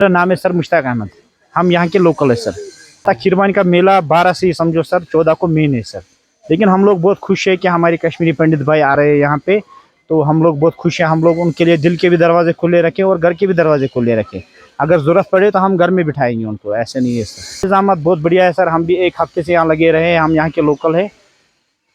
मेरा नाम है सर मुश्ताक अहमद। हम यहाँ के लोकल है सर। खीरवानी का मेला 12 से समझो सर 14 को मेन है सर। लेकिन हम लोग बहुत खुश है कि हमारे कश्मीरी पंडित भाई आ रहे हैं यहाँ पे। तो हम लोग बहुत खुश हैं। हम लोग उनके लिए दिल के भी दरवाजे खुले रखें और घर के भी दरवाजे खुले रखें। अगर ज़रूरत पड़े तो हम घर में बिठाएंगे उनको, ऐसे नहीं है सर। इंतजाम बहुत बढ़िया है सर। हम भी एक हफ्ते से यहाँ लगे रहे हैं। हम यहाँ के लोकल है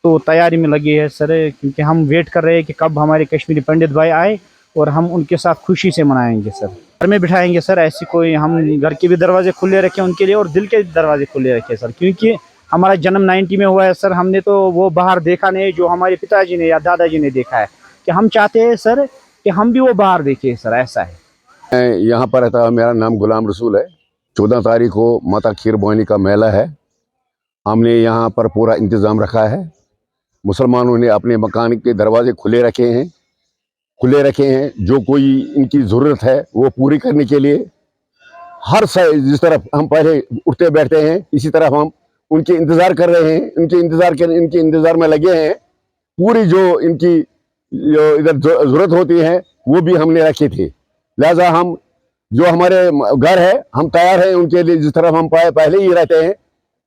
तो तैयारी में लगे हैं सर, क्योंकि हम वेट कर रहे हैं कि कब हमारे कश्मीरी पंडित भाई आए और हम उनके साथ खुशी से मनाएंगे सर। घर में बिठाएंगे सर। ऐसी कोई, हम घर के भी दरवाजे खुले रखें उनके लिए और दिल के दरवाजे खुले रखें सर, क्योंकि हमारा जन्म 90 में हुआ है सर। हमने तो वो बाहर देखा नहीं जो हमारे पिताजी ने या दादाजी ने देखा है, कि हम चाहते हैं सर कि हम भी वो बाहर देखें सर, ऐसा है। मैं यहाँ पर रहता, मेरा नाम गुलाम रसूल है। 14 तारीख को माता खीर भवानी का मेला है। हमने यहाँ पर पूरा इंतज़ाम रखा है। मुसलमानों ने अपने मकान के दरवाजे खुले रखे हैं। जो कोई इनकी ज़रूरत है वो पूरी करने के लिए हर जिस तरफ हम पहले उठते बैठते हैं, इसी तरफ हम उनके इंतज़ार कर रहे हैं। इनके इंतज़ार में लगे हैं। पूरी जो इनकी जो इधर ज़रूरत होती है वो भी हमने रखी थी। लिहाजा हम जो हमारे घर है, हम तैयार हैं उनके लिए। जिस तरफ हम पहले ही रहते हैं,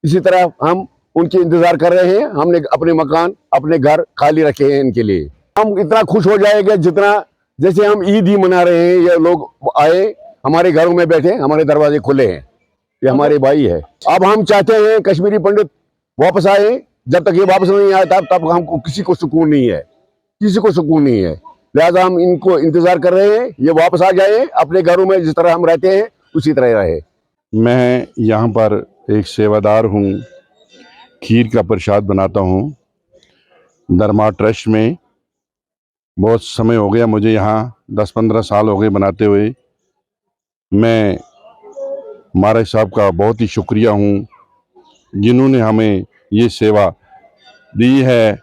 इसी तरह हम उनके इंतजार कर रहे हैं। हमने अपने मकान, अपने घर खाली रखे हैं इनके लिए। हम इतना खुश हो जाएंगे जितना जैसे हम ईद ही मना रहे हैं। ये लोग आए, हमारे घरों में बैठे, हमारे दरवाजे खुले हैं। ये हमारे भाई है। अब हम चाहते हैं कश्मीरी पंडित वापस आए। जब तक ये वापस नहीं आए तब हमको किसी को सुकून नहीं है। लिहाजा हम इनको इंतजार कर रहे हैं, ये वापस आ जाए अपने घरों में, जिस तरह हम रहते हैं उसी तरह रहे। मैं यहाँ पर एक सेवादार हूँ। खीर का प्रसाद बनाता हूँ धर्मा ट्रस्ट में। बहुत समय हो गया मुझे, यहाँ 10-15 साल हो गए बनाते हुए। मैं महाराज साहब का बहुत ही शुक्रिया हूँ जिन्होंने हमें ये सेवा दी है।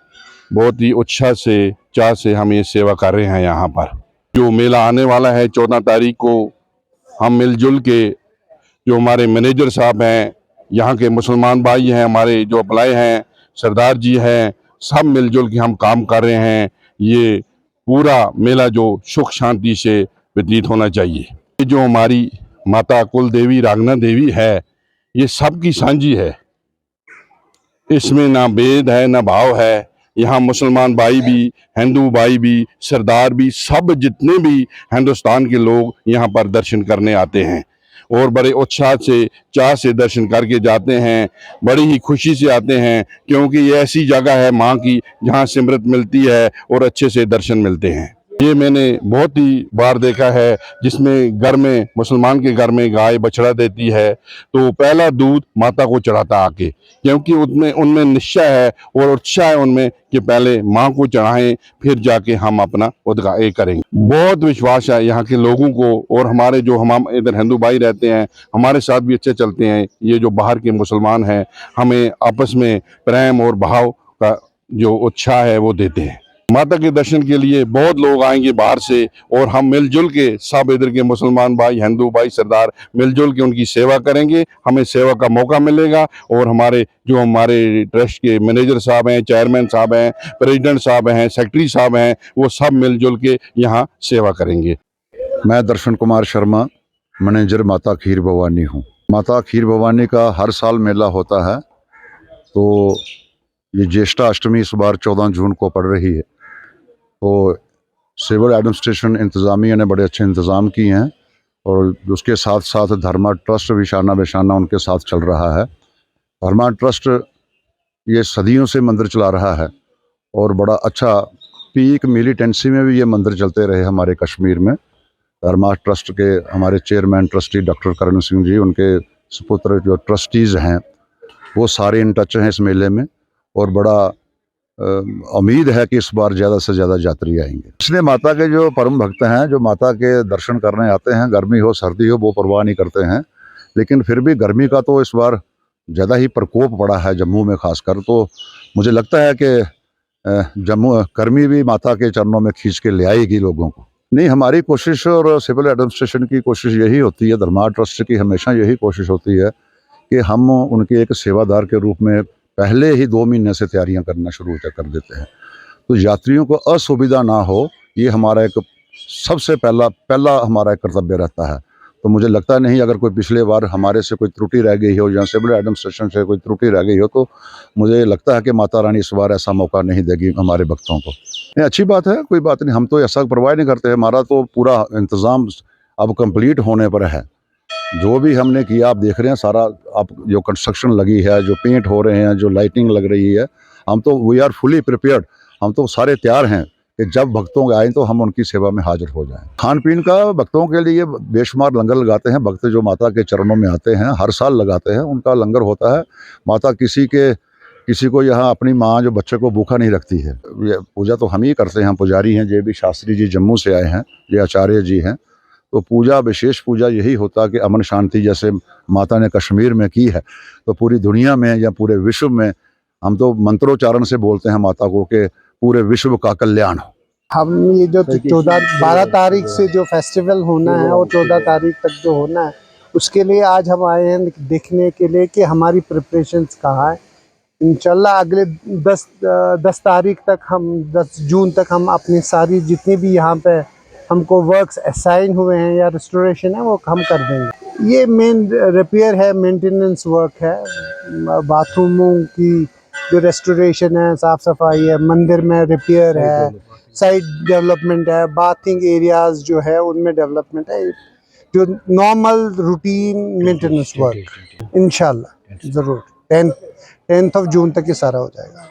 बहुत ही उत्साह से, चाह से हम ये सेवा कर रहे हैं। यहाँ पर जो मेला आने वाला है 14 तारीख को, हम मिलजुल के, जो हमारे मैनेजर साहब हैं, यहाँ के मुसलमान भाई हैं, हमारे जो अप्लाई हैं, सरदार जी हैं, सब मिलजुल के हम काम कर रहे हैं। ये पूरा मेला जो सुख शांति से व्यतीत होना चाहिए। ये जो हमारी माता कुल देवी रांगना देवी है, ये सबकी सांझी है। इसमें ना भेद है ना भाव है। यहाँ मुसलमान भाई भी, हिंदू भाई भी, सरदार भी, सब जितने भी हिंदुस्तान के लोग यहाँ पर दर्शन करने आते हैं और बड़े उत्साह से, चाह से दर्शन करके जाते हैं। बड़ी ही खुशी से आते हैं, क्योंकि ये ऐसी जगह है माँ की जहाँ सिमरत मिलती है और अच्छे से दर्शन मिलते हैं। ये मैंने बहुत ही बार देखा है, जिसमें घर में, मुसलमान के घर में गाय बछड़ा देती है तो पहला दूध माता को चढ़ाता आके, क्योंकि उनमें निश्चय है और उत्साह है उनमें कि पहले माँ को चढ़ाएं, फिर जाके हम अपना उद्गार करेंगे। बहुत विश्वास है यहाँ के लोगों को, और हमारे जो हम इधर हिंदू भाई रहते हैं हमारे साथ भी अच्छे चलते हैं। ये जो बाहर के मुसलमान हैं, हमें आपस में प्रेम और भाव का जो उत्साह है वो देते हैं। माता के दर्शन के लिए बहुत लोग आएंगे बाहर से, और हम मिलजुल के सब इधर के मुसलमान भाई, हिंदू भाई, सरदार मिलजुल के उनकी सेवा करेंगे। हमें सेवा का मौका मिलेगा, और हमारे ट्रस्ट के मैनेजर साहब हैं, चेयरमैन साहब हैं, प्रेसिडेंट साहब हैं, सेक्रेटरी साहब हैं, वो सब मिलजुल के यहाँ सेवा करेंगे। मैं दर्शन कुमार शर्मा, मैनेजर माता खीर भवानी हूँ। माता खीर भवानी का हर साल मेला होता है। तो ये ज्येष्ठा अष्टमी इस बार 14 जून को पड़ रही है। तो सिविल एडमिनिस्ट्रेशन इंतज़ामिया ने बड़े अच्छे इंतज़ाम किए हैं, और उसके साथ साथ धर्मा ट्रस्ट भी शाना बेशाना उनके साथ चल रहा है। धर्मा ट्रस्ट ये सदियों से मंदिर चला रहा है, और बड़ा अच्छा पीक मिलिटेंसी में भी ये मंदिर चलते रहे हमारे कश्मीर में। धर्मा ट्रस्ट के हमारे chairman trustee doctor Karan Singh ji, उनके सुपुत्र जो ट्रस्टीज़ हैं वो सारे इन टच हैं इस मेले में, और बड़ा उम्मीद है कि इस बार ज़्यादा से ज़्यादा यात्री आएंगे। इसलिए माता के जो परम भक्त हैं, जो माता के दर्शन करने आते हैं, गर्मी हो सर्दी हो वो परवाह नहीं करते हैं। लेकिन फिर भी गर्मी का तो इस बार ज़्यादा ही प्रकोप पड़ा है जम्मू में खासकर। तो मुझे लगता है कि जम्मू गर्मी भी माता के चरणों में खींच के ले आएगी लोगों को। नहीं, हमारी कोशिश और सिविल एडमिनिस्ट्रेशन की कोशिश यही होती है, धर्मा ट्रस्ट की हमेशा यही कोशिश होती है कि हम उनके एक सेवादार के रूप में पहले ही 2 महीने से तैयारियां करना शुरू कर देते हैं। तो यात्रियों को असुविधा ना हो, ये हमारा एक सबसे पहला हमारा एक कर्तव्य रहता है। तो मुझे लगता नहीं अगर कोई पिछले बार हमारे से कोई त्रुटि रह गई हो या सिविल एडमिनिस्ट्रेशन से कोई त्रुटि रह गई हो, तो मुझे लगता है कि माता रानी इस बार ऐसा मौका नहीं देगी हमारे भक्तों को। नहीं, अच्छी बात है, कोई बात नहीं, हम तो ऐसा परवाह नहीं करते। हमारा तो पूरा इंतज़ाम अब कंप्लीट होने पर है। जो भी हमने किया आप देख रहे हैं सारा, अब जो कंस्ट्रक्शन लगी है, जो पेंट हो रहे हैं, जो लाइटिंग लग रही है, हम तो वी आर फुली प्रिपेयर्ड। हम तो सारे तैयार हैं कि जब भक्तों आए तो हम उनकी सेवा में हाजिर हो जाएं। खान पीन का भक्तों के लिए बेशुमार लंगर लगाते हैं। भक्त जो माता के चरणों में आते हैं हर साल लगाते हैं, उनका लंगर होता है। माता किसी को यहाँ अपनी माँ जो बच्चे को भूखा नहीं रखती है। ये पूजा तो हम ही करते हैं, हम पुजारी हैं। जे बी शास्त्री जी जम्मू से आए हैं, ये आचार्य जी हैं। तो पूजा, विशेष पूजा यही होता कि अमन शांति जैसे माता ने कश्मीर में की है, तो पूरी दुनिया में या पूरे विश्व में हम तो मंत्रोच्चारण से बोलते हैं माता को कि पूरे विश्व का कल्याण हो। हम ये जो 12 तारीख से जो फेस्टिवल होना है और 14 तारीख तक जो होना है, उसके लिए आज हम आए हैं देखने के लिए कि हमारी प्रिपरेशंस कहाँ है। इंशाल्लाह अगले 10 तारीख तक, हम 10 जून तक हम अपनी सारी जितनी भी यहाँ पे हमको वर्क्स असाइन हुए हैं या रेस्टोरेशन है वो हम कर देंगे। ये मेन रिपेयर है, मेंटेनेंस वर्क है, बाथरूमों की जो रेस्टोरेशन है, साफ़ सफाई है, मंदिर में रिपेयर है, साइड डेवलपमेंट है, बाथिंग एरियाज जो है उनमें डेवलपमेंट है, जो नॉर्मल रूटीन मेंटेनेंस वर्क। इंशाल्लाह ज़रूर 10th ऑफ जून तक ये सारा हो जाएगा।